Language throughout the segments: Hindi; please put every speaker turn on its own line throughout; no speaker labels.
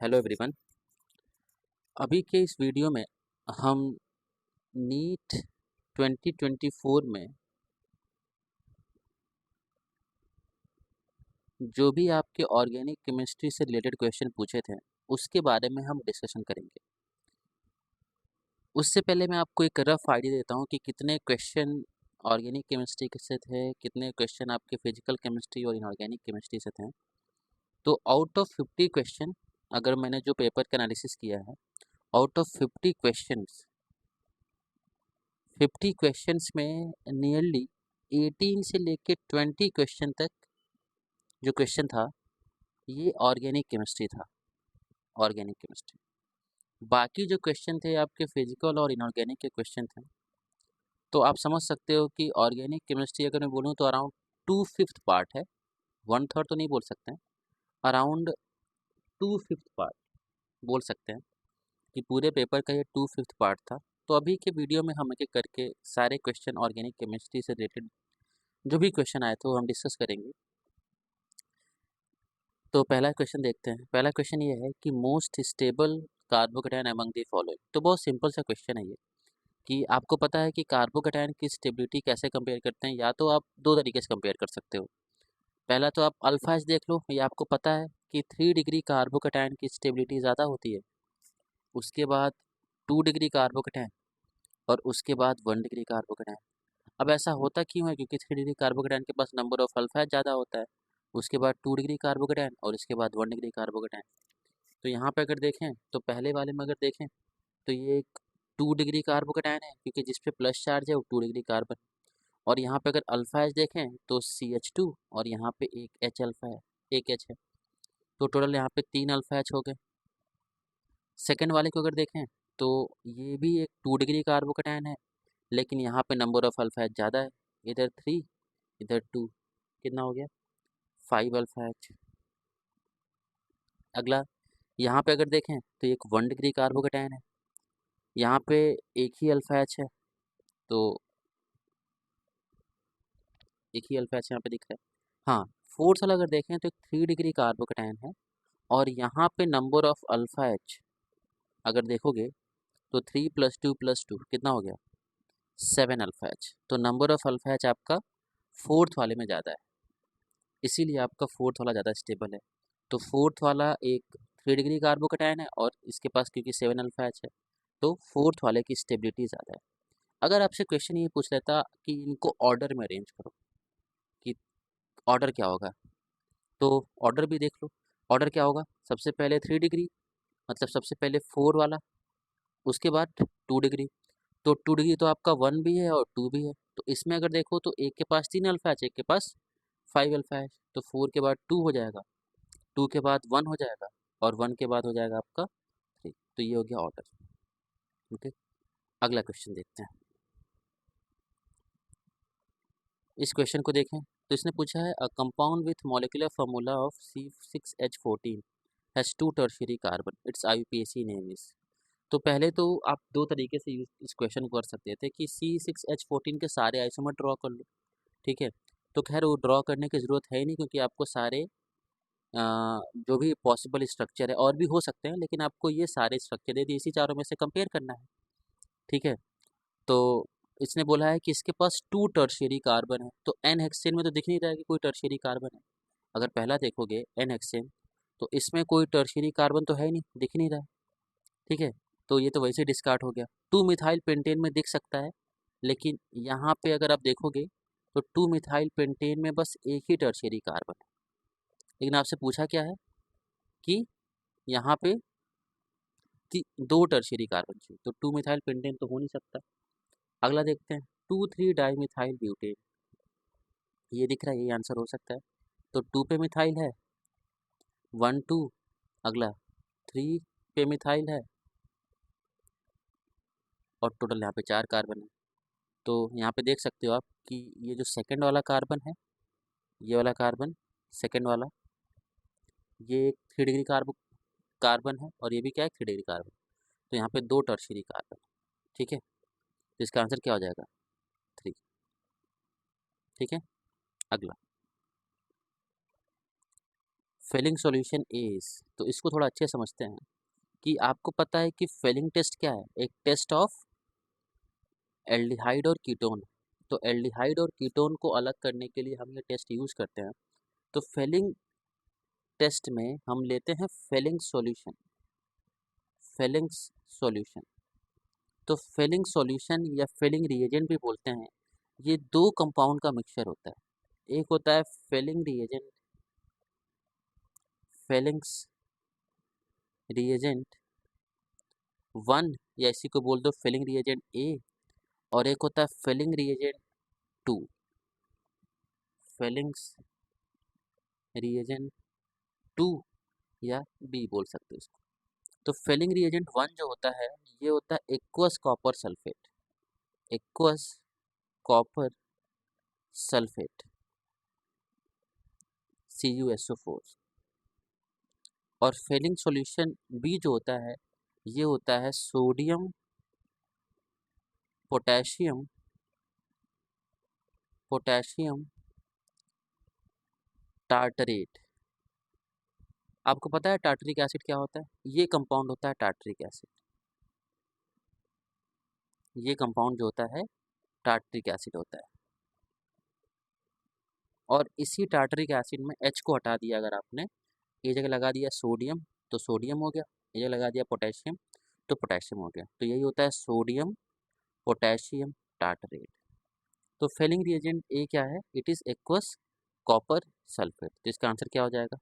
Hello everyone. अभी के इस वीडियो में हम नीट 2024 में जो भी आपके ऑर्गेनिक केमिस्ट्री से रिलेटेड क्वेश्चन पूछे थे उसके बारे में हम डिस्कशन करेंगे। उससे पहले मैं आपको एक रफ आइडिया देता हूँ कि कितने क्वेश्चन ऑर्गेनिक केमिस्ट्री से थे, कितने क्वेश्चन आपके फिजिकल केमिस्ट्री और इनऑर्गेनिक केमिस्ट्री से थे। तो आउट ऑफ 50 क्वेश्चन, अगर मैंने जो पेपर का एनालिसिस किया है, आउट ऑफ 50 क्वेश्चंस में नियरली 18 से लेके 20 क्वेश्चन तक जो क्वेश्चन था ये ऑर्गेनिक केमिस्ट्री था। ऑर्गेनिक केमिस्ट्री, बाकी जो क्वेश्चन थे आपके फिजिकल और इनऑर्गेनिक के क्वेश्चन थे। तो आप समझ सकते हो कि ऑर्गेनिक केमिस्ट्री अगर मैं बोलूँ तो अराउंड 2/5 पार्ट है। 1/3 तो नहीं बोल सकते हैं, अराउंड 2/5 पार्ट बोल सकते हैं कि पूरे पेपर का ये 2/5 पार्ट था। तो अभी के वीडियो में हम एक एक करके सारे क्वेश्चन ऑर्गेनिक केमिस्ट्री से रिलेटेड जो भी क्वेश्चन आए थे वो हम डिस्कस करेंगे। तो पहला क्वेश्चन देखते हैं। पहला क्वेश्चन ये है कि most stable carbocation among the following. तो बहुत सिंपल सा क्वेश्चन है ये कि आपको पता है कि कार्बोकेटायन की स्टेबिलिटी कैसे कंपेयर करते हैं। या तो आप दो तरीके से कंपेयर कर सकते हो। पहला तो आप अल्फा एच देख लो, ये आपको पता है कि 3 डिग्री कार्बोकेटायन की स्टेबिलिटी ज़्यादा होती है। उसके बाद 2 डिग्री कार्बोकेटायन और उसके बाद 1 डिग्री कार्बोकेटायन। अब ऐसा होता क्यों है? क्योंकि 3 डिग्री कार्बोकेटायन के पास नंबर ऑफ अल्फा एच ज़्यादा होता है, उसके बाद 2 डिग्री कार्बोकेटायन और इसके बाद 1 डिग्री कार्बोकेटायन। तो यहाँ पे अगर देखें तो पहले वाले में अगर देखें तो ये एक 2 डिग्री कार्बोकेटायन है, क्योंकि जिस पे प्लस चार्ज है वो 2 डिग्री कार्बन। और यहाँ पे अगर अल्फा एच देखें तो CH2 और यहाँ पे एक H अल्फा है, एक H है। तो टोटल यहाँ पे 3 अल्फा एच हो गए। सेकेंड वाले को अगर देखें तो ये भी एक 2 डिग्री कार्बोकेटायन है, लेकिन यहाँ पे नंबर ऑफ अल्फा एच ज़्यादा है, इधर 3 इधर 2, कितना हो गया 5 अल्फा एच। अगला यहाँ पे अगर देखें तो एक 1 डिग्री कार्बोकेटायन है, यहाँ पे एक ही अल्फा एच है, तो एक ही अल्फा एच यहाँ पे दिख रहा है। हाँ, फोर्थ वाला अगर देखें तो एक 3 डिग्री कार्बोकेटायन है और यहाँ पे नंबर ऑफ अल्फा एच अगर देखोगे तो 3 + 2 + 2 कितना हो गया 7 अल्फा एच। तो नंबर ऑफ अल्फा एच आपका फोर्थ वाले में ज़्यादा है, इसीलिए आपका फोर्थ वाला ज़्यादा स्टेबल है। तो फोर्थ वाला एक 3 डिग्री कार्बोकेटायन है और इसके पास क्योंकि 7 अल्फा एच है, तो फोर्थ वाले की स्टेबिलिटी ज़्यादा है। अगर आपसे क्वेश्चन ये पूछ लेता कि इनको ऑर्डर में अरेंज करो, कि ऑर्डर क्या होगा, तो ऑर्डर भी देख लो। ऑर्डर क्या होगा, सबसे पहले 3 डिग्री, मतलब सबसे पहले 4 वाला, उसके बाद 2 डिग्री। तो 2 डिग्री तो आपका 1 भी है और 2 भी है। तो इसमें अगर देखो तो एक के पास 3 अल्फा एच, एक के पास 5 अल्फा एच, तो 4 के बाद 2 हो जाएगा, 2 के बाद 1 हो जाएगा और 1 के बाद हो जाएगा आपका 3। तो ये हो गया ऑर्डर। ओके, अगला क्वेश्चन देखते हैं। इस क्वेश्चन को देखें तो इसने पूछा है a compound with molecular formula of C6H14 has 2 tertiary carbon, it's IUPAC name is. तो पहले तो आप दो तरीके से इस क्वेश्चन को कर सकते थे कि C6H14 के सारे आइसोमर ड्रॉ कर लो, ठीक है। तो खैर वो ड्रॉ करने की ज़रूरत है ही नहीं, क्योंकि आपको सारे जो भी पॉसिबल स्ट्रक्चर है और भी हो सकते हैं, लेकिन आपको ये सारे स्ट्रक्चर दे दिए, इसी चारों में से कंपेयर करना है, ठीक है। तो इसने बोला है कि इसके पास 2 टर्शियरी कार्बन है, तो एन हेक्सेन में तो दिख नहीं रहा है कि कोई टर्शियरी कार्बन है। अगर पहला देखोगे एन हेक्सेन, तो इसमें कोई टर्शियरी कार्बन तो है ही नहीं, दिख नहीं रहा है, ठीक है। तो ये तो वैसे डिस्कार्ड हो गया। 2 मिथाइल पेंटेन में दिख सकता है, लेकिन यहाँ पे अगर आप देखोगे तो 2 मिथाइल पेंटेन में बस एक ही टर्शियरी कार्बन है। लेकिन आपसे पूछा क्या है कि यहाँ पे 2 टर्शियरी कार्बन चाहिए, तो 2 मिथाइल पेंटेन तो हो नहीं सकता। अगला देखते हैं 2,3 डाईमिथाइल ब्यूटेन, ये दिख रहा है, ये आंसर हो सकता है। तो 2 पे मिथाइल है, 1 2, अगला 3 पे मिथाइल है और टोटल यहाँ पे 4 कार्बन है। तो यहाँ पे देख सकते हो आप कि ये जो सेकंड वाला कार्बन है, ये वाला कार्बन सेकंड वाला, ये एक 3 डिग्री कार्बन है और ये भी क्या है 3 डिग्री कार्बन। तो यहाँ पे 2 टर्शियरी कार्बन, ठीक है। तो इसका आंसर क्या हो जाएगा 3, ठीक है। अगला फेलिंग सॉल्यूशन इज, तो इसको थोड़ा अच्छे समझते हैं कि आपको पता है कि फेलिंग टेस्ट क्या है, एक टेस्ट ऑफ एल्डिहाइड और कीटोन। तो एल्डिहाइड और कीटोन को अलग करने के लिए हम ये टेस्ट यूज करते हैं। तो फेलिंग टेस्ट में हम लेते हैं फेलिंग सॉल्यूशन, फेलिंग सॉल्यूशन। तो फेलिंग सॉल्यूशन या फेलिंग रिएजेंट भी बोलते हैं, ये दो कंपाउंड का मिक्सचर होता है। एक होता है Fehling reagent, Fehling's reagent one, या इसी को बोल दो फेलिंग रिएजेंट ए, और एक होता है Fehling reagent two, Fehling's reagent two या बी बोल सकते हो इसको। तो फेलिंग रिएजेंट वन जो होता है, ये होता है aqueous copper sulphate, aqueous copper sulphate CuSO4। और फेलिंग सॉल्यूशन बी जो होता है, ये होता है सोडियम पोटेशियम, पोटेशियम टार्टरेट। आपको पता है टार्टरिक एसिड क्या होता है? ये कंपाउंड होता है टार्टरिक एसिड, ये कंपाउंड जो होता है टार्टरिक एसिड होता है। और इसी टार्टरिक एसिड में H को हटा दिया अगर आपने, ये जगह लगा दिया सोडियम तो सोडियम हो गया, ये जगह लगा दिया पोटेशियम तो पोटेशियम हो गया। तो यही होता है सोडियम पोटेशियम टार्टरेट। तो फेलिंग रिएजेंट ए क्या है? It is aqueous copper sulphate. तो इसका आंसर क्या हो जाएगा?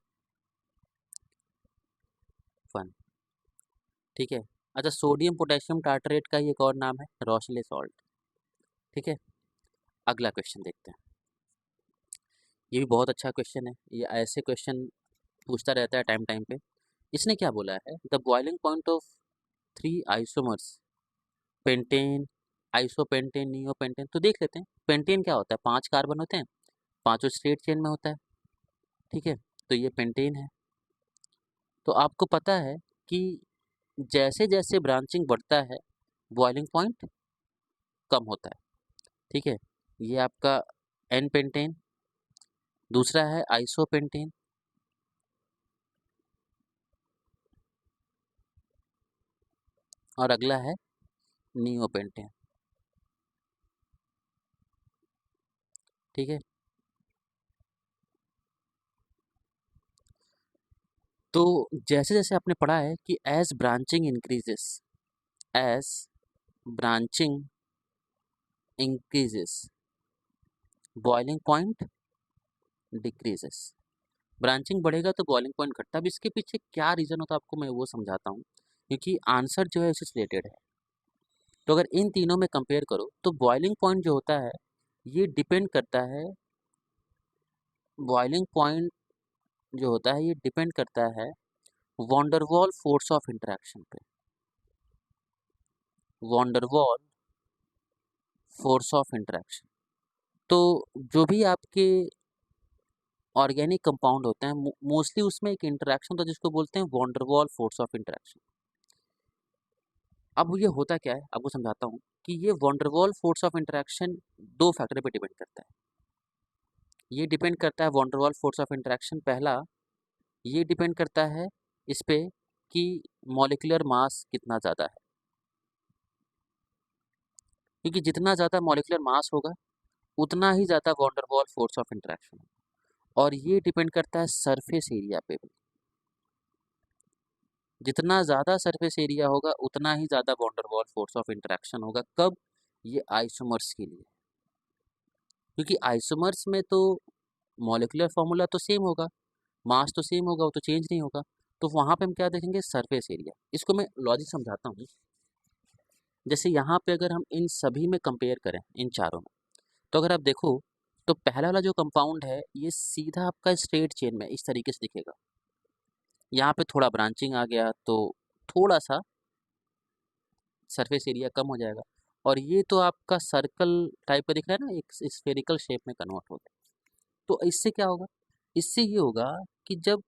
वन। ठीक है। अच्छा, सोडियम पोटेशियम टार्टरेट का ही एक और नाम है रॉसले सॉल्ट। ठीक है, अगला क्वेश्चन देखते हैं। ये भी बहुत अच्छा क्वेश्चन है, ये ऐसे क्वेश्चन पूछता रहता है टाइम टाइम पे। इसने क्या बोला है? The boiling point of three isomers pentane, isopentane, neopentane. तो देख लेते हैं पेंटेन क्या होता है। 5 कार्बन होते हैं, पांचों स्ट्रेट चेन में होता है। ठीक है, तो ये पेंटेन है। तो आपको पता है कि जैसे जैसे ब्रांचिंग बढ़ता है बॉइलिंग पॉइंट कम होता है। ठीक है, ये आपका एन पेंटेन, दूसरा है आइसोपेंटेन, और अगला है नियोपेंटेन। ठीक है, तो जैसे जैसे आपने पढ़ा है कि as branching increases, as branching increases boiling point decreases. Branching बढ़ेगा तो बॉइलिंग पॉइंट घटता है। अब इसके पीछे क्या रीज़न होता है आपको मैं वो समझाता हूँ, क्योंकि आंसर जो है उससे रिलेटेड है। तो अगर इन तीनों में कंपेयर करो तो बॉइलिंग पॉइंट जो होता है ये डिपेंड करता है, बॉइलिंग पॉइंट जो होता है ये डिपेंड करता है वॉन्डरवॉल फोर्स ऑफ इंटरेक्शन पे, वॉन्डरवॉल फोर्स ऑफ इंटरेक्शन। तो जो भी आपके ऑर्गेनिक कंपाउंड होते हैं मोस्टली उसमें एक इंटरेक्शन होता है जिसको बोलते हैं वॉन्डरवॉल फोर्स ऑफ इंटरेक्शन। अब ये होता क्या है आपको समझाता हूँ कि ये वॉन्डरवॉल फोर्स ऑफ इंटरेक्शन दो फैक्टर पे डिपेंड करता है। ये डिपेंड करता है वॉन्डरवॉल फोर्स ऑफ इंटरेक्शन, पहला ये डिपेंड करता है इस पे कि मॉलिक्यूलर मास कितना ज़्यादा है, क्योंकि जितना ज़्यादा मॉलिक्यूलर मास होगा उतना ही ज़्यादा वॉन्डरवॉल फोर्स ऑफ इंटरेक्शन। और ये डिपेंड करता है सरफेस एरिया पे भी, जितना ज़्यादा सरफेस एरिया होगा उतना ही ज़्यादा वॉन्डरवॉल फोर्स ऑफ इंटरेक्शन होगा। कब? ये आइसोमर्स के लिए, क्योंकि आइसोमर्स में तो मॉलिक्यूलर फॉर्मूला तो सेम होगा, मास तो सेम होगा, वो तो चेंज नहीं होगा। तो वहाँ पे हम क्या देखेंगे? Surface area. इसको मैं लॉजिक समझाता हूँ। जैसे यहाँ पे अगर हम इन सभी में कंपेयर करें, इन चारों में, तो अगर आप देखो तो पहला वाला जो कंपाउंड है ये सीधा आपका स्ट्रेट चेन में इस तरीके से दिखेगा। यहाँ पे थोड़ा ब्रांचिंग आ गया तो थोड़ा सा सरफेस एरिया कम हो जाएगा। और ये तो आपका सर्कल टाइप का दिख रहा है ना, एक स्फेरिकल शेप में कन्वर्ट हो गया। तो इससे क्या होगा? इससे ये होगा कि जब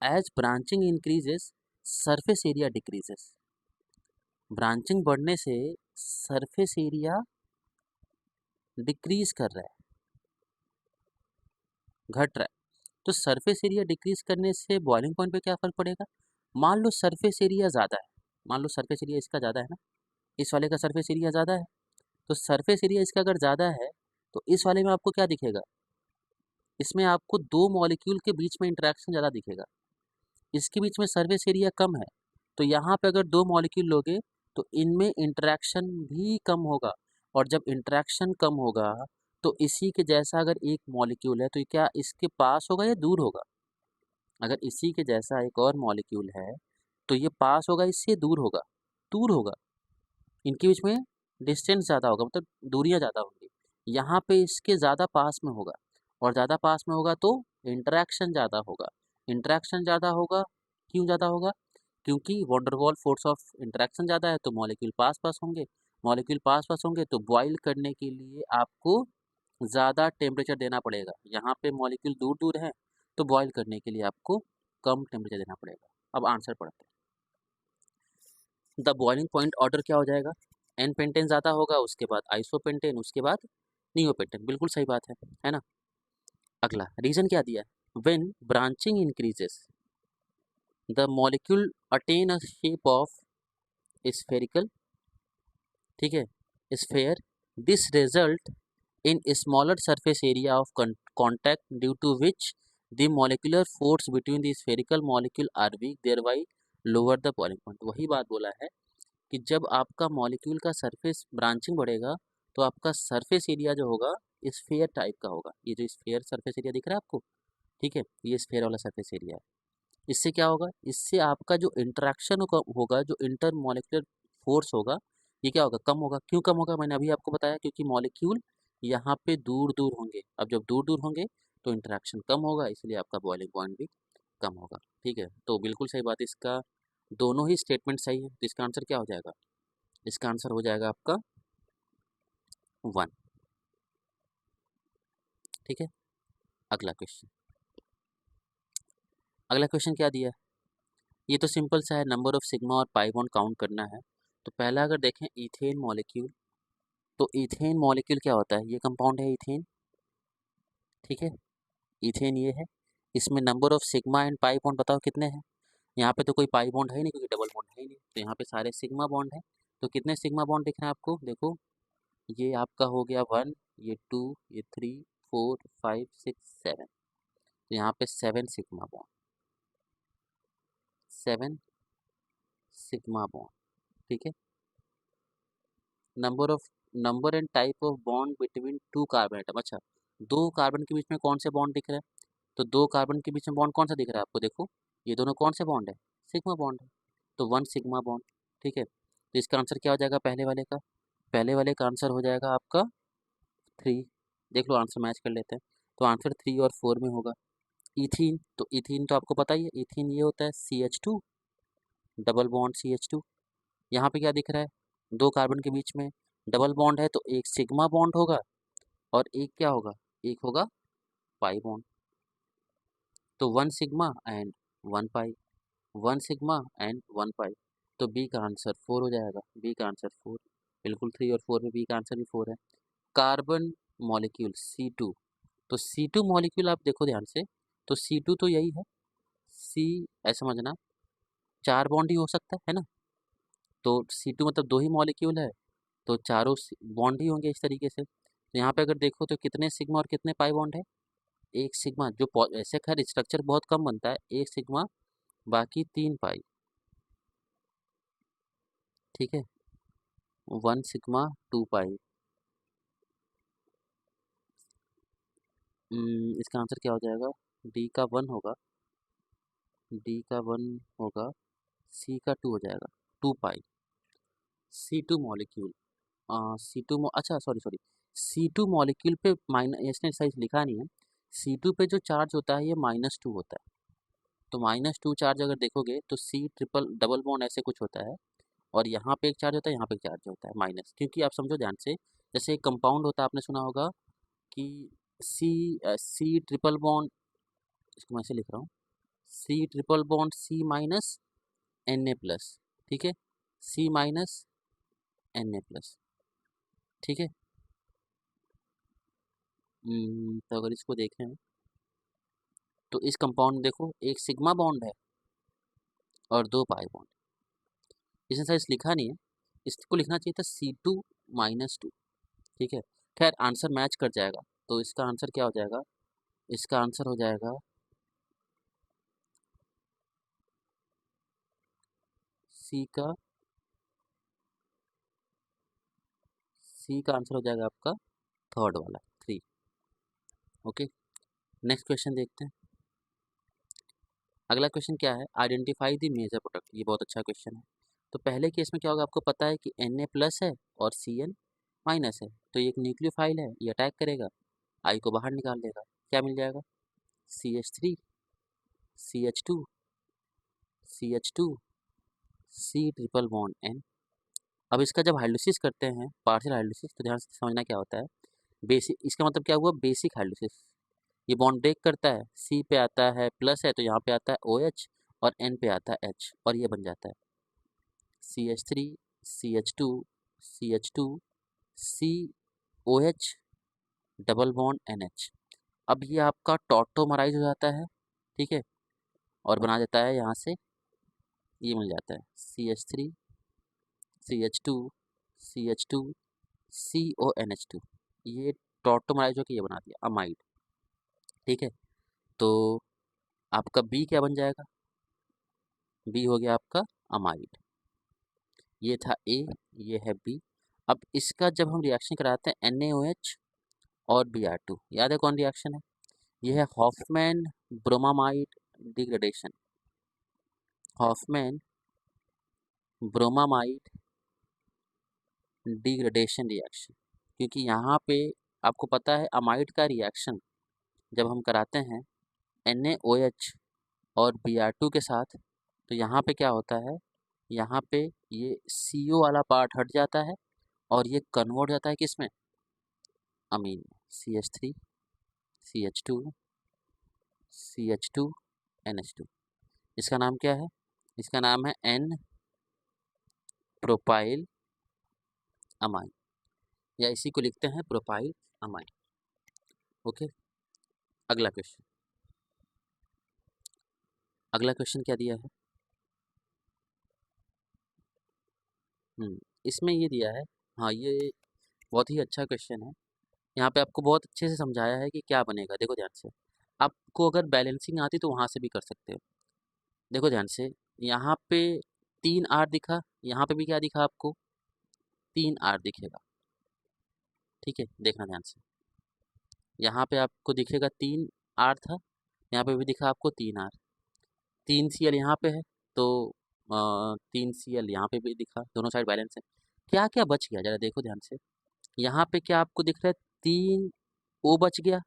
as branching increases surface area decreases, branching बढ़ने से सरफेस एरिया डिक्रीज कर रहा है, घट रहा है। तो सरफेस एरिया डिक्रीज करने से बॉइलिंग पॉइंट पे क्या फ़र्क पड़ेगा? मान लो सरफेस एरिया ज़्यादा है, मान लो सरफेस एरिया इसका ज़्यादा है ना, इस वाले का सरफेस एरिया ज़्यादा है, तो सरफेस एरिया इसका अगर ज़्यादा है तो इस वाले में आपको क्या दिखेगा? इसमें आपको दो मॉलिक्यूल के बीच में इंटरेक्शन ज़्यादा दिखेगा। इसके बीच में सरफेस एरिया कम है, तो यहाँ पे अगर दो मॉलिक्यूल लोगे तो इनमें इंटरेक्शन भी कम होगा, और जब इंटरेक्शन कम होगा तो इसी के जैसा अगर एक मॉलिक्यूल है तो ये क्या इसके पास होगा या दूर होगा? अगर इसी के जैसा एक और मॉलिक्यूल है तो ये पास होगा इससे दूर होगा? दूर होगा। इनके बीच में डिस्टेंस ज़्यादा होगा, मतलब दूरियाँ ज़्यादा होंगी। यहाँ पे इसके ज़्यादा पास में होगा, और ज़्यादा पास में होगा तो इंटरेक्शन ज़्यादा होगा। इंटरेक्शन ज़्यादा होगा, क्यों ज़्यादा होगा? क्योंकि van der Waal force of interaction ज़्यादा है तो मॉलिक्यूल पास पास होंगे। मॉलिक्यूल पास पास होंगे तो बॉयल करने के लिए आपको ज़्यादा टेम्परेचर देना पड़ेगा। यहाँ पे मॉलिक्यूल दूर दूर हैं तो बॉयल करने के लिए आपको कम टेम्परेचर देना पड़ेगा। अब आंसर पढ़ते हैं। द बॉइलिंग पॉइंट ऑर्डर क्या हो जाएगा? एन पेंटेन ज़्यादा होगा, उसके बाद आइसोपेंटेन, उसके बाद नियोपेंटेन। बिल्कुल सही बात है ना? अगला रीजन क्या दिया है? When branching increases the molecule attain a shape of spherical, ठीक है, sphere. This result in a smaller surface area of contact due to which the molecular force between the spherical molecule are weak, thereby lower the boiling point। वही बात बोला है कि जब आपका मॉलिक्यूल का सरफेस ब्रांचिंग बढ़ेगा तो आपका सरफेस एरिया जो होगा स्फेयर टाइप का होगा। ये जो स्फेयर सरफेस एरिया दिख रहा है आपको, ठीक है, ये स्फेयर वाला सरफेस एरिया है। इससे क्या होगा? इससे आपका जो इंटरेक्शन होगा, जो इंटर मॉलिक्यूलर फोर्स होगा, ये क्या होगा? कम होगा। क्यों कम होगा? मैंने अभी आपको बताया, क्योंकि मॉलिक्यूल यहाँ पे दूर दूर होंगे। अब जब दूर दूर होंगे तो इंटरेक्शन कम होगा, इसलिए आपका बॉइलिंग पॉइंट भी कम होगा। ठीक है, तो बिल्कुल सही बात, इसका दोनों ही स्टेटमेंट सही है। तो इसका आंसर क्या हो जाएगा? इसका आंसर हो जाएगा आपका 1। ठीक है, अगला क्वेश्चन। अगला क्वेश्चन क्या दिया है? ये तो सिंपल सा है, नंबर ऑफ सिग्मा और पाई बॉन्ड काउंट करना है। तो पहला अगर देखें इथेन मॉलिक्यूल, तो इथेन मॉलिक्यूल क्या होता है? ये कंपाउंड है इथेन, ठीक है, इथेन ये है। इसमें number of sigma and pi bond बताओ कितने हैं? यहाँ पे तो कोई पाई बॉन्ड है ही नहीं, क्योंकि डबल बॉन्ड है ही नहीं, तो यहाँ पे सारे सिग्मा बॉन्ड है। तो कितने सिग्मा बॉन्ड दिख रहे हैं आपको? देखो, ये आपका हो गया 1, ये 2, ये 3, 4, 5, 6, 7। तो यहाँ पे 7 सिग्मा बॉन्ड, 7 सिग्मा बॉन्ड, ठीक है। Number and type of bond between two carbon atom. अच्छा, दो कार्बन के बीच में कौन से बॉन्ड दिख रहे हैं? तो दो कार्बन के बीच में बॉन्ड कौन सा दिख रहा है आपको? देखो, ये दोनों कौन से बॉन्ड है? सिग्मा बॉन्ड है, तो 1 सिग्मा बॉन्ड, ठीक है। तो इसका आंसर क्या हो जाएगा पहले वाले का? पहले वाले का आंसर हो जाएगा आपका 3। देख लो, आंसर मैच कर लेते हैं। तो आंसर 3 और 4 में होगा। इथीन, तो इथीन तो आपको पता ही है, इथीन ये होता है CH2, डबल बॉन्ड CH2। यहाँ पे क्या दिख रहा है? दो कार्बन के बीच में डबल बॉन्ड है, तो एक सिग्मा बॉन्ड होगा और एक क्या होगा? एक होगा पाई बॉन्ड। तो 1 sigma and 1 pi, 1 sigma and 1 पाई। तो बी का आंसर 4 हो जाएगा। बी का आंसर 4, बिल्कुल 3 और 4 में बी का आंसर भी 4 है। कार्बन मॉलिक्यूल C2, तो C2 मॉलिक्यूल आप देखो ध्यान से, तो C2 तो यही है, C ऐसा समझना, 4 बॉन्ड ही हो सकता है ना। तो C2 मतलब दो ही मॉलिक्यूल है, तो चारों बॉन्ड ही होंगे इस तरीके से। तो यहाँ पे अगर देखो तो कितने सिग्मा और कितने पाई बॉन्ड है? एक सिग्मा, जो ऐसे खैर स्ट्रक्चर बहुत कम बनता है, एक सिग्मा बाकी 3 पाई, ठीक है, 1 सिग्मा 2 पाई। इसका आंसर क्या हो जाएगा? डी का 1 होगा, डी का 1 होगा, सी का 2 हो जाएगा, 2 पाई। C2 मॉलिक्यूल, अच्छा सॉरी सॉरी, C2 मॉलिक्यूल पे माइनस, इसने साइज लिखा नहीं है। C2 पे जो चार्ज होता है ये -2 होता है। तो -2 चार्ज अगर देखोगे तो C ट्रिपल डबल बॉन्ड ऐसे कुछ होता है, और यहाँ पे एक चार्ज होता है, यहाँ पे एक चार्ज होता है माइनस। क्योंकि आप समझो ध्यान से, जैसे एक कंपाउंड होता है, आपने सुना होगा कि सी ट्रिपल बॉन्ड, इसको मैं ऐसे लिख रहा हूँ, C triple bond C minus Na+, ठीक है, C माइनस Na+, ठीक है। तो अगर इसको देखें, तो इस कंपाउंड देखो एक सिग्मा बॉन्ड है और 2 पाई बॉन्ड। इसने साइज लिखा नहीं है, इसको लिखना चाहिए था C2-2। ठीक है, खैर आंसर मैच कर जाएगा। तो इसका आंसर क्या हो जाएगा? इसका आंसर हो जाएगा सी का आंसर हो जाएगा आपका थर्ड वाला 3। ओके, नेक्स्ट क्वेश्चन देखते हैं। अगला क्वेश्चन क्या है? Identify the major product. ये बहुत अच्छा क्वेश्चन है। तो पहले केस में क्या होगा, आपको पता है कि Na प्लस है और Cl माइनस है। तो ये एक न्यूक्लियोफाइल है, ये अटैक करेगा, आई को बाहर निकाल देगा। क्या मिल जाएगा? CH3 CH2 CH2 C triple bond N। अब इसका जब हाइड्रोलिसिस करते हैं, पार्शियल हाइड्रोलिसिस, तो ध्यान से समझना क्या होता है। बेसिक, इसका मतलब क्या हुआ? Basic hydrolysis. ये बॉन्ड ब्रेक करता है, C पे आता है प्लस है तो यहाँ पे आता है OH और N पे आता है H और ये बन जाता है CH3 CH2 CH2 COH double bond NH। अब ये आपका टॉटोमराइज हो जाता है, ठीक है, और बना देता है यहाँ से, ये मिल जाता है CH3 CH2 CH2 CONH2। ये टॉटोमराइज होकर ये बना दिया अमाइड। ठीक है, तो आपका बी क्या बन जाएगा? बी हो गया आपका अमाइड। ये था ए, ये है बी। अब इसका जब हम रिएक्शन कराते हैं NaOH और Br2, याद है कौन रिएक्शन है? ये है Hofmann bromamide degradation. Hofmann bromamide degradation reaction. क्योंकि यहाँ पे आपको पता है अमाइड का रिएक्शन जब हम कराते हैं NaOH और Br2 के साथ, तो यहाँ पे क्या होता है, यहाँ पे ये CO वाला पार्ट हट जाता है और ये कन्वर्ट जाता है किसमें? अमीन में। CH3 CH2 CH2 NH2। इसका नाम क्या है? इसका नाम है N प्रोपाइल अमाइन, या इसी को लिखते हैं प्रोपाइल अमाइन। ओके, अगला क्वेश्चन। अगला क्वेश्चन क्या दिया है? इसमें ये दिया है, हाँ ये बहुत ही अच्छा क्वेश्चन है। यहाँ पे आपको बहुत अच्छे से समझाया है कि क्या बनेगा। देखो ध्यान से, आपको अगर बैलेंसिंग आती तो वहाँ से भी कर सकते हो। देखो ध्यान से, यहाँ पे 3R दिखा, यहाँ पे भी क्या दिखा आपको? 3R दिखेगा। ठीक है, देखना ध्यान से, यहाँ पे आपको दिखेगा 3R था, यहाँ पे भी दिखा आपको 3R। 3Cl यहाँ पे है तो 3Cl यहाँ पे भी दिखा, दोनों साइड बैलेंस है। क्या क्या बच गया जरा देखो ध्यान से। यहाँ पे क्या आपको दिख रहा है? 3O बच गया,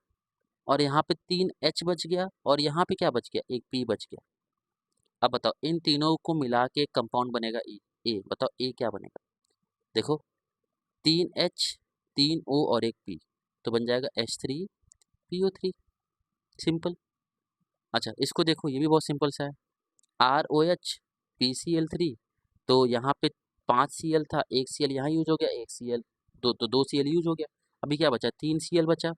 और यहाँ पे 3H बच गया, और यहाँ पे क्या बच गया? एक P बच गया। अब बताओ इन तीनों को मिला के कंपाउंड बनेगा ए। बताओ ए क्या बनेगा? देखो 3H 3O और एक P, तो बन जाएगा H3PO3। सिंपल। अच्छा इसको देखो, ये भी बहुत सिंपल सा है। ROH PCl3, तो यहाँ पे 5Cl था, एक Cl यहाँ यूज हो गया, एक Cl तो 2 Cl यूज हो गया। अभी क्या बचा? 3Cl बचा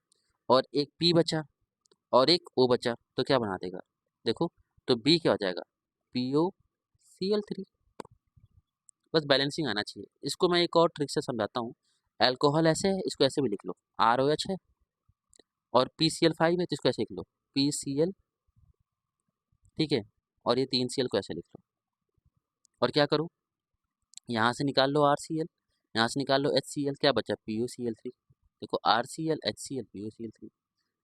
और एक P बचा और एक O बचा, तो क्या बना देगा? देखो, तो B क्या हो जाएगा? POCl3। बस बैलेंसिंग आना चाहिए। इसको मैं एक और ट्रिक से समझाता हूँ। अल्कोहल ऐसे है, इसको ऐसे भी लिख लो, ROH है, और PCl5 है तो इसको ऐसे लिख लो PCl। ठीक है, और ये 3Cl को ऐसे लिख लो, और क्या करो, यहाँ से निकाल लो RCl, यहाँ से निकाल लो HCl, क्या बचा? POCl3। देखो RCl HCl POCl3।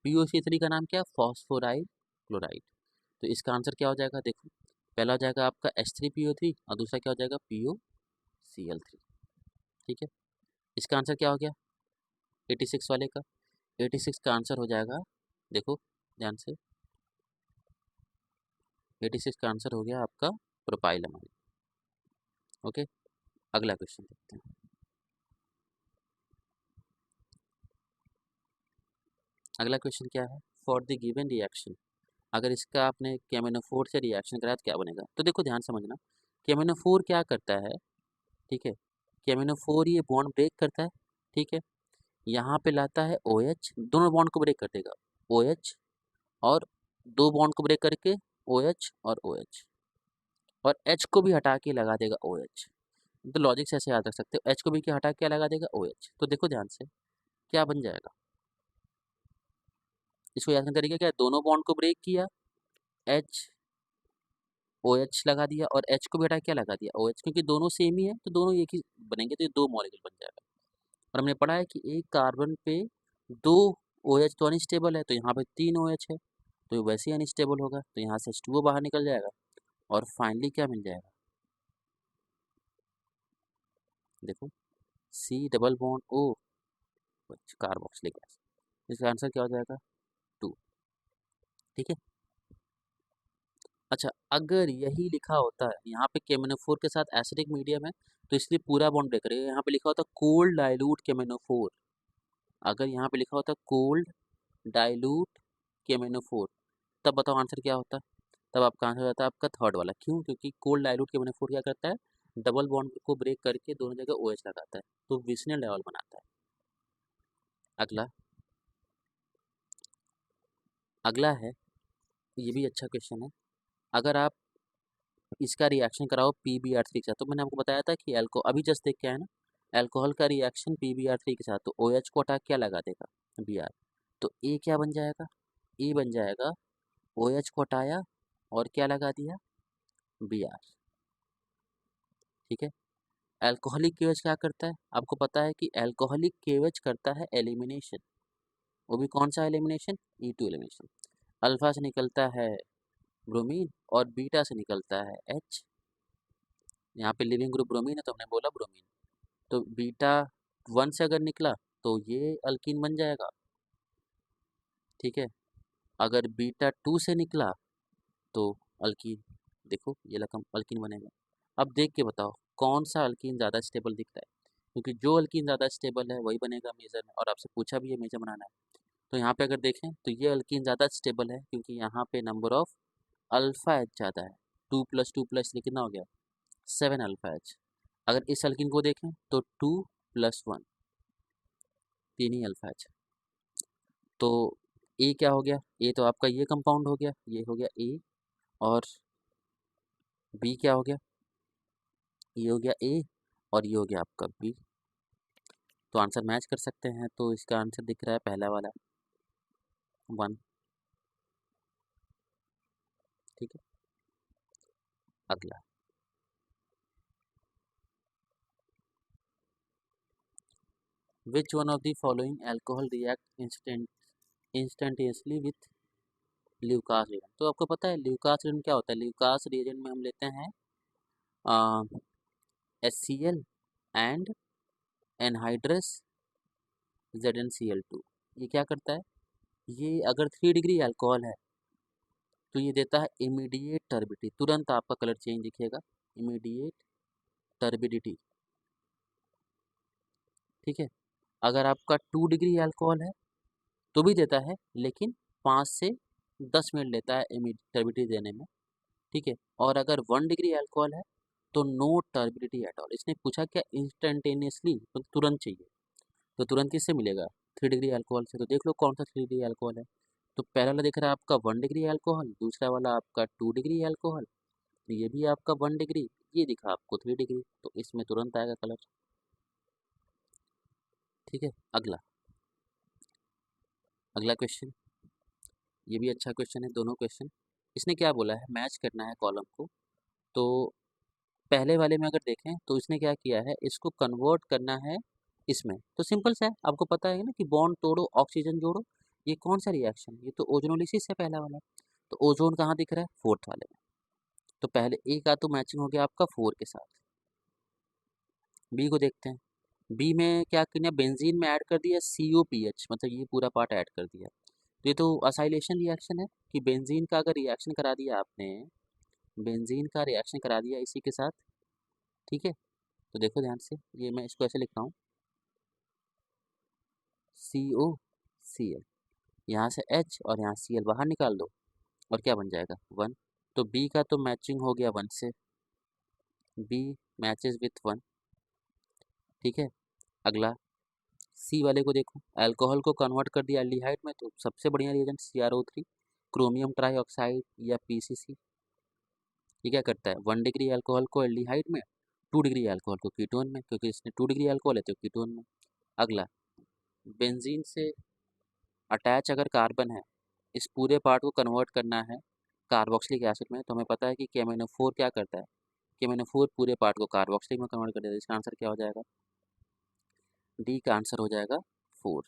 POCl3 का नाम क्या है? Phosphoryl chloride. तो इसका आंसर क्या हो जाएगा? देखो, पहला हो जाएगा आपका H3PO3 और दूसरा क्या हो जाएगा? POCl3। ठीक है, इसका आंसर क्या हो गया 86 वाले का? 86 का आंसर हो जाएगा, देखो ध्यान से, 86 का आंसर हो गया आपका प्रोपाइल अमाइन। ओके, अगला क्वेश्चन देखते हैं। अगला क्वेश्चन क्या है? फॉर द गिवन रिएक्शन, अगर इसका आपने KMnO4 से रिएक्शन कराया तो क्या बनेगा? तो देखो ध्यान समझना, KMnO4 क्या करता है? ठीक है, KMnO4 ये बॉन्ड ब्रेक करता है। ठीक है, यहाँ पे लाता है OH, दोनों बॉन्ड को ब्रेक कर देगा, OH और दो बॉन्ड को ब्रेक करके OH और OH, और H को भी हटा के लगा देगा OH। तो लॉजिक से ऐसे याद रख सकते हो, H को भी क्या हटा के क्या लगा देगा OH। तो देखो ध्यान से क्या बन जाएगा, इसको याद करने का तरीका क्या है, दोनों बॉन्ड को ब्रेक किया, H OH लगा दिया, और H को भी हटा के क्या लगा दिया OH, क्योंकि दोनों सेम ही है तो दोनों एक ही बनेंगे, तो ये दो मॉलिक्यूल बन जाएगा। और हमने पढ़ा है कि एक कार्बन पे दो OH तो अनस्टेबल है, तो यहाँ पे तीन OH है, तो ये वैसे ही अनस्टेबल होगा, तो यहाँ से H2O बाहर निकल जाएगा, और फाइनली क्या मिल जाएगा, देखो C double bond O carboxylic acid. इसका आंसर क्या हो जाएगा, 2। ठीक है। अच्छा, अगर यही लिखा होता है यहाँ पे केमिनोफोर के साथ एसिडिक मीडियम है, तो इसलिए पूरा बॉन्ड ब्रेक करेगा, यहाँ पे लिखा होता कोल्ड डाइल्यूट केमिनोफोर, अगर यहाँ पे लिखा होता कोल्ड डाइल्यूट केमिनोफोर, तब बताओ आंसर क्या होता, तब आपका आंसर हो जाता है आपका थर्ड वाला। क्यों, क्योंकि कोल्ड डाइल्यूट केमिनोफोर क्या करता है, डबल बॉन्ड को ब्रेक करके दोनों जगह OH लगाता है, तो विस्नल डायोल बनाता है। अगला अगला है, ये भी अच्छा क्वेश्चन है। अगर आप इसका रिएक्शन कराओ PbR3 के साथ, तो मैंने आपको बताया था कि अभी जस्ट देख के आया ना, अल्कोहल का रिएक्शन PbR3 के साथ, तो OH को हटा क्या लगा देगा Br, तो A क्या बन जाएगा, A बन जाएगा OH को हटाया और क्या लगा दिया Br। ठीक है। अल्कोहलिक केवेज क्या करता है, आपको पता है कि अल्कोहलिक केवेज करता है एलिमिनेशन, वो भी कौन सा एलिमिनेशन, E2 एलिमिनेशन। अल्फा से निकलता है ब्रोमीन और बीटा से निकलता है H, यहाँ पे लिविंग ग्रुप ब्रोमीन है तो हमने बोला ब्रोमीन, तो बीटा 1 से अगर निकला तो ये अल्कीन बन जाएगा। ठीक है। अगर बीटा 2 से निकला तो अल्कीन, देखो ये लकम अल्कीन बनेगा। अब देख के बताओ कौन सा अल्कीन ज़्यादा स्टेबल दिख रहा है, क्योंकि जो अल्कीन ज़्यादा स्टेबल है वही बनेगा मेजर में, और आपसे पूछा भी है मेजर बनाना है। तो यहाँ पे अगर देखें तो ये अल्कीन ज़्यादा स्टेबल है, क्योंकि यहाँ पे नंबर ऑफ अल्फा एच ज़्यादा है, 2 + 2 + कितना हो गया 7 अल्फा एच। अगर इस अल्कीन को देखें तो 2 + 1 3 ही अल्फा एच। तो ए क्या हो गया, ए तो आपका ये कंपाउंड हो गया, ये हो गया ए, और बी क्या हो गया, ये हो गया ए, और ये हो गया आपका बी। तो आंसर मैच कर सकते हैं, तो इसका आंसर दिख रहा है पहला वाला 1। ठीक है। अगला, which one of the following alcohol react instantaneously with Lucas reagent. तो आपको पता है ल्यूकास रिएजेंट क्या होता है, ल्यूकास रिएजेंट में हम लेते हैं HCl एंड एनहाइड्रस ZnCl2। ये क्या करता है, ये अगर 3 डिग्री अल्कोहल है तो ये देता है इमीडिएट टर्बिडिटी, तुरंत आपका कलर चेंज दिखेगा, इमीडिएट टर्बिडिटी। ठीक है। अगर आपका 2 डिग्री अल्कोहल है तो भी देता है, लेकिन 5 से 10 मिनट लेता है इमीडिएट टर्बिडिटी देने में। ठीक है। और अगर 1 डिग्री अल्कोहल है तो नो टर्बिडिटी एट ऑल। इसने पूछा क्या इंस्टेंटेनियसली, तो तुरंत चाहिए, तो तुरंत किससे मिलेगा 3 डिग्री अल्कोहल से। तो देख लो कौन सा 3 डिग्री अल्कोहल है, तो पहला वाला दिख रहा है आपका 1 डिग्री अल्कोहल, दूसरा वाला आपका 2 डिग्री अल्कोहल, ये भी आपका 1 डिग्री, ये दिखा आपको 3 डिग्री, तो इसमें तुरंत आएगा कलर। ठीक है। अगला अगला क्वेश्चन, ये भी अच्छा क्वेश्चन है, दोनों क्वेश्चन। इसने क्या बोला है, मैच करना है कॉलम को। तो पहले वाले में अगर देखें तो इसने क्या किया है, इसको कन्वर्ट करना है इसमें, तो सिंपल सा है, आपको पता है ना कि बॉन्ड तोड़ो ऑक्सीजन जोड़ो। ये कौन सा रिएक्शन, ये तो ओजोनोलिसिस है पहला वाला, तो ओजोन कहाँ दिख रहा है, फोर्थ वाले में। तो पहले ए का तो मैचिंग हो गया आपका 4 के साथ। बी को देखते हैं, बी में क्या किया, बेंजीन में ऐड कर दिया COPH, मतलब ये पूरा पार्ट ऐड कर दिया। तो ये तो असाइलेशन रिएक्शन है, कि बेंजीन का अगर रिएक्शन करा दिया आपने, बेंजीन का रिएक्शन करा दिया इसी के साथ। ठीक है। तो देखो ध्यान से, ये मैं इसको ऐसे लिख रहा हूँ COCl, यहाँ से H और यहाँ Cl बाहर निकाल दो, और क्या बन जाएगा 1। तो बी का तो मैचिंग हो गया 1 से, बी मैचेस विथ 1। ठीक है। अगला सी वाले को देखो, अल्कोहल को कन्वर्ट कर दिया एल्डिहाइड में, तो सबसे बढ़िया रिएजेंट CrO3, क्रोमियम ट्राईऑक्साइड या पीसीसी। ये क्या करता है, 1 डिग्री अल्कोहल को एल्डिहाइड में, 2 डिग्री अल्कोहल को कीटोन में, क्योंकि इसने 2 डिग्री अल्कोहल है तो कीटोन में। अगला, बेंजीन से अटैच अगर कार्बन है, इस पूरे पार्ट को कन्वर्ट करना है कार्बोक्सिलिक एसिड में, तो हमें पता है कि KMnO4 क्या करता है, KMnO4 पूरे पार्ट को कार्बोक्सिलिक में कन्वर्ट कर देता है। इसका आंसर क्या हो जाएगा, डी का आंसर हो जाएगा 4।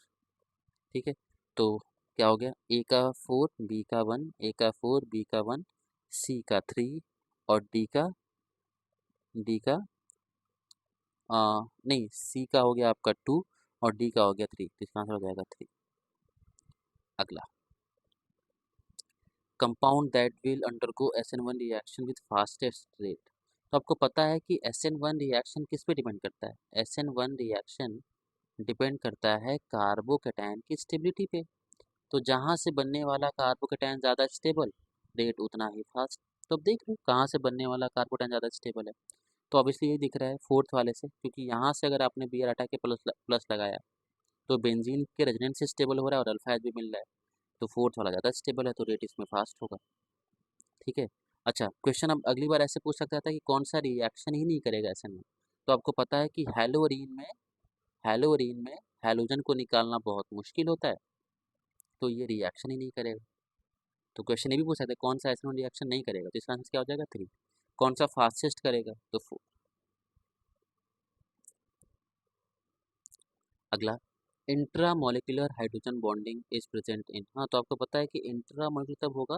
ठीक है, तो क्या हो गया, ए का 4, बी का 1, ए का 4, बी का 1, सी का 3 और डी का नहीं, सी का हो गया आपका 2 और डी का हो गया 3, तो इसका आंसर हो जाएगा 3। अगला, compound that will undergo SN1 reaction with fastest rate. तो आपको पता है कि SN1 रिएक्शन किस पे डिपेंड करता है, SN1 रिएक्शन डिपेंड करता है कार्बोकैटायन की स्टेबिलिटी पे। तो जहाँ से बनने वाला कार्बोकैटायन ज़्यादा स्टेबल, रेट उतना ही फास्ट। तो अब देख लो कहाँ से बनने वाला कार्बोकैटायन ज़्यादा स्टेबल है, तो ऑब्वियसली ये दिख रहा है फोर्थ वाले से, क्योंकि यहाँ से अगर आपने Br हटा के प्लस लगाया तो बेंजीन के रेजोनेंस से स्टेबल हो रहा है और अल्फा एच भी मिल रहा है, तो फोर्थ वाला ज़्यादा स्टेबल है, तो रेट इसमें फास्ट होगा। ठीक है, अच्छा क्वेश्चन अब अगली बार ऐसे पूछ सकता था कि कौन सा रिएक्शन ही नहीं करेगा ऐसे में। तो आपको पता है कि हेलोरीन में हैलोजन को निकालना बहुत मुश्किल होता है, तो ये रिएक्शन ही नहीं करेगा। तो क्वेश्चन ये भी पूछ सकते हैं कौन सा ऐसा रिएक्शन नहीं करेगा, तो इसका आंसर क्या हो जाएगा 3। कौन सा फास्टेस्ट करेगा, तो 4। अगला, intra molecular hydrogen bonding is present in. हाँ, तो आपको पता है कि इंट्रा मॉलिक्यूलर तब होगा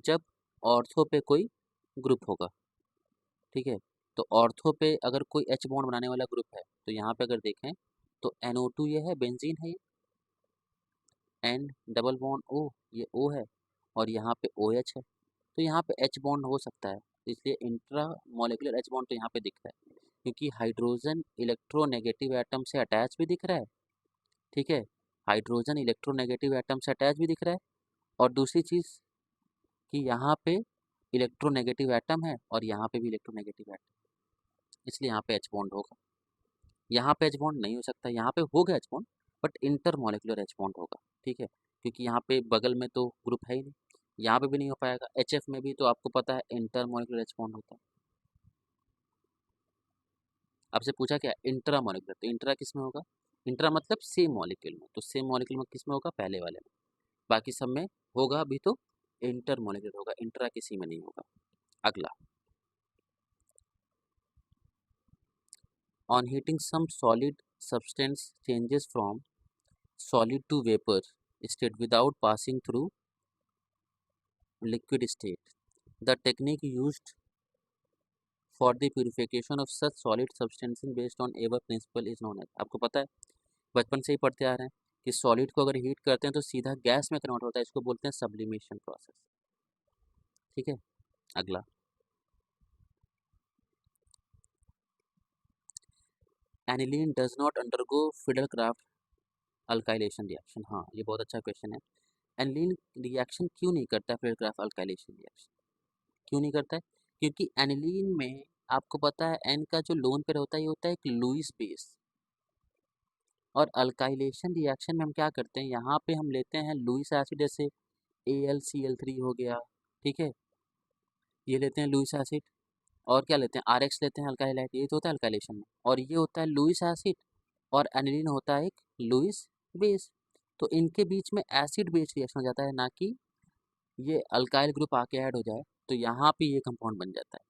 जब ऑर्थो पे कोई ग्रुप होगा। ठीक है, तो ऑर्थो पे अगर कोई H बॉन्ड बनाने वाला ग्रुप है, तो यहाँ पे अगर देखें तो NO2 ये है, बेंजीन है ये, N डबल बॉन्ड O, ये O है और यहाँ पे OH है, तो यहाँ पे H बॉन्ड हो सकता है, इसलिए इंट्रा मॉलिक्यूलर H बॉन्ड तो यहाँ पे दिख रहा है, क्योंकि हाइड्रोजन इलेक्ट्रोनेगेटिव एटम से अटैच भी दिख रहा है। ठीक है, हाइड्रोजन इलेक्ट्रोनेगेटिव एटम से अटैच भी दिख रहा है, और दूसरी चीज़ कि यहाँ पे इलेक्ट्रोनेगेटिव एटम है और यहाँ पे भी इलेक्ट्रोनेगेटिव एटम, इसलिए यहाँ पे H बॉन्ड होगा। यहाँ पे H बॉन्ड नहीं हो सकता, यहाँ पे होगा H bond, but inter molecular H bond होगा। ठीक है, क्योंकि यहाँ पे बगल में तो ग्रुप है ही नहीं, यहाँ पे भी नहीं हो पाएगा। HF में भी तो आपको पता है इंटर मॉलिक्यूलर H बॉन्ड होता है। आपसे पूछा क्या, इंट्रा मॉलिक्यूलर, तो इंट्रा किस में होगा, इंट्रा मतलब सेम मॉलिक्यूल में, तो सेम मॉलिक्यूल में किस में होगा, पहले वाले में। बाकी सब में होगा अभी तो इंटर मॉलिक्यूलर होगा, इंट्रा किसी में नहीं होगा। अगला, on heating some solid substance changes from solid to vapor state without passing through liquid state. The technique used for the purification of such solid substances based on Weber principle is known as। आपको पता है, बचपन से ही पढ़ते आ रहे हैं कि सॉलिड को अगर हीट करते हैं तो सीधा गैस में कन्वर्ट होता है, इसको बोलते हैं सब्लिमेशन प्रोसेस। ठीक है, अगला, aniline does not undergo Friedel Crafts alkylation reaction. हाँ, ये बहुत अच्छा क्वेश्चन है। एनिलीन रिएक्शन क्यों नहीं करता फिडलक्राफ्ट अल्काइलेशन रिएक्शन, क्यों नहीं करता है, क्योंकि एनिलीन में आपको पता है एन का जो लोन पेयर होता है ये होता है एक लुईस बेस, और अल्काइलेशन रिएक्शन में हम क्या करते हैं, यहाँ पे हम लेते हैं लुईस एसिड, जैसे AlCl3 हो गया। ठीक है, ये लेते हैं लुईस एसिड, और क्या लेते हैं, RX लेते हैं अल्काइल हाइड, ये तो होता है अल्काइलेशन में, और ये होता है लुईस एसिड, और एनिलीन होता है एक लुईस बेस। तो इनके बीच में एसिड बेस रिएक्शन हो जाता है, ना कि ये अल्काइल ग्रुप आके ऐड हो जाए, तो यहाँ पे ये कंपाउंड बन जाता है।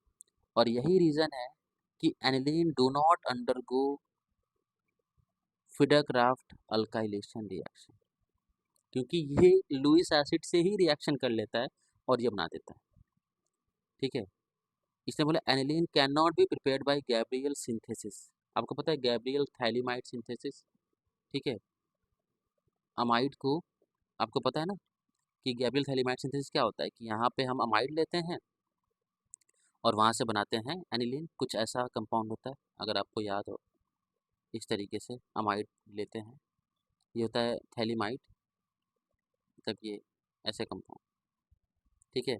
और यही रीज़न है कि aniline do not undergo Friedel Crafts alkylation reaction, क्योंकि ये लुईस एसिड से ही रिएक्शन कर लेता है और ये बना देता है। ठीक है, इसने बोला aniline can not be prepared by Gabriel synthesis. आपको पता है गैब्रियल थैलीमाइड सिंथेसिस। ठीक है, अमाइड को आपको पता है ना कि गैब्रियल थैलीमाइड सिंथेसिस क्या होता है, कि यहाँ पे हम अमाइड लेते हैं और वहाँ से बनाते हैं एनिलीन, कुछ ऐसा कंपाउंड होता है, अगर आपको याद हो, इस तरीके से अमाइड लेते हैं, ये होता है थैलीमाइड, मतलब ये ऐसे कंपाउंड। ठीक है,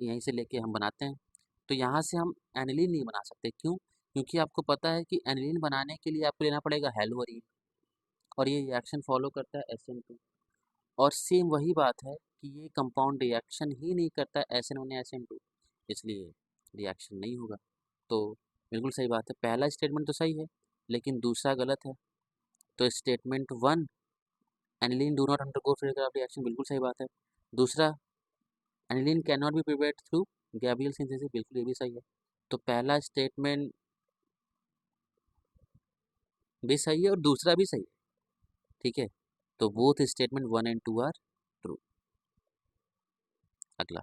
यहीं से लेके हम बनाते हैं, तो यहाँ से हम एनिलीन नहीं बना सकते, क्यों, क्योंकि आपको पता है कि एनिलीन बनाने के लिए आपको लेना पड़ेगा हेलोअरीन, और ये रिएक्शन फॉलो करता है SN2। और सेम वही बात है कि ये कंपाउंड रिएक्शन ही नहीं करता SN1 SN2, इसलिए रिएक्शन नहीं होगा। तो बिल्कुल सही बात है, पहला स्टेटमेंट तो सही है लेकिन दूसरा गलत है। तो statement 1 aniline do not undergo physical reaction बिल्कुल सही बात है। दूसरा aniline can not be prepared through Gabriel synthesis बिल्कुल ये भी सही है। तो पहला स्टेटमेंट भी सही है और दूसरा भी सही है, ठीक है। तो both statement 1 and 2 are true. अगला,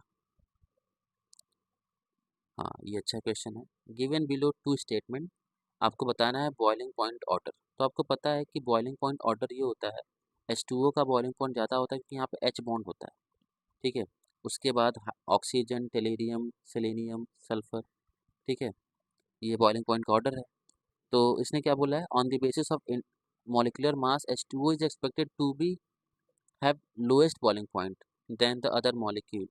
हाँ ये अच्छा क्वेश्चन है। गिवन बिलो टू स्टेटमेंट, आपको बताना है बॉइलिंग पॉइंट ऑर्डर। तो आपको पता है कि बॉइलिंग पॉइंट ऑर्डर ये होता है, H2O का बॉइलिंग पॉइंट ज़्यादा होता है क्योंकि यहाँ पे H बॉन्ड होता है, ठीक है। उसके बाद ऑक्सीजन, टेलेरियम, सेलेनियम, सल्फर, ठीक है। ये बॉइलिंग पॉइंट का ऑर्डर है। तो इसने क्या बोला है, on the basis of molecular mass H2O is expected to be have lowest boiling point than the other molecule,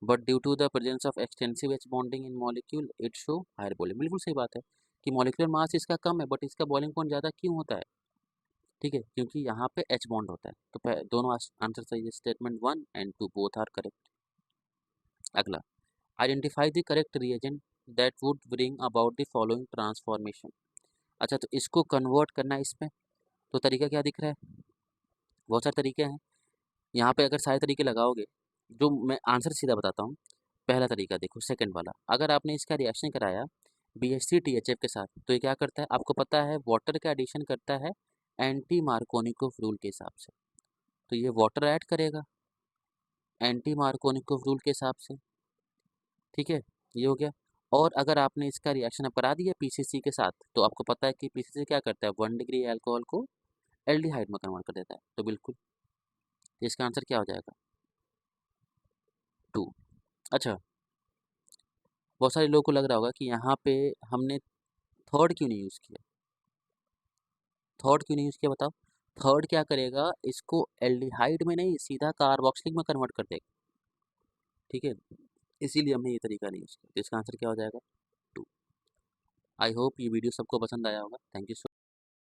but due to the presence of extensive H bonding in molecule it show higher boiling. बिल्कुल सही बात है कि मॉलिक्यूलर मास इसका कम है बट इसका बॉइलिंग पॉइंट ज़्यादा क्यों होता है, ठीक है, क्योंकि यहाँ पे एच बॉन्ड होता है। तो दोनों आंसर सही है, statement 1 and 2 both are correct. अगला, identify the correct reagent that would bring about the following transformation. अच्छा, तो इसको कन्वर्ट करना है इसमें, तो तरीका क्या दिख रहा है, बहुत सारे तरीके हैं। यहाँ पे अगर सारे तरीके लगाओगे, जो मैं आंसर सीधा बताता हूँ। पहला तरीका देखो, सेकंड वाला, अगर आपने इसका रिएक्शन कराया BH3THF के साथ, तो ये क्या करता है, आपको पता है वाटर का एडिशन करता है एंटी मार्कोनिकोव रूल के हिसाब से। तो ये वाटर ऐड करेगा एंटी मार्कोनिकोव रूल के हिसाब से, ठीक है, ये हो गया। और अगर आपने इसका रिएक्शन अब करा दिया PCC के साथ, तो आपको पता है कि PCC क्या करता है, 1 डिग्री एल्कोहल को एल्डिहाइड में कन्वर्ट कर देता है। तो बिल्कुल, तो इसका आंसर क्या हो जाएगा, 2। अच्छा, बहुत सारे लोगों को लग रहा होगा कि यहाँ पे हमने थर्ड क्यों नहीं यूज़ किया, थर्ड क्यों नहीं यूज़ किया बताओ। थर्ड क्या करेगा, इसको एल्डिहाइड में नहीं सीधा कार्बोक्सिलिक में कन्वर्ट कर देगा, ठीक है, इसीलिए हमने ये तरीका नहीं यूज़ किया। तो इसका आंसर क्या हो जाएगा, 2। आई होप ये वीडियो सबको पसंद आया होगा। Thank you so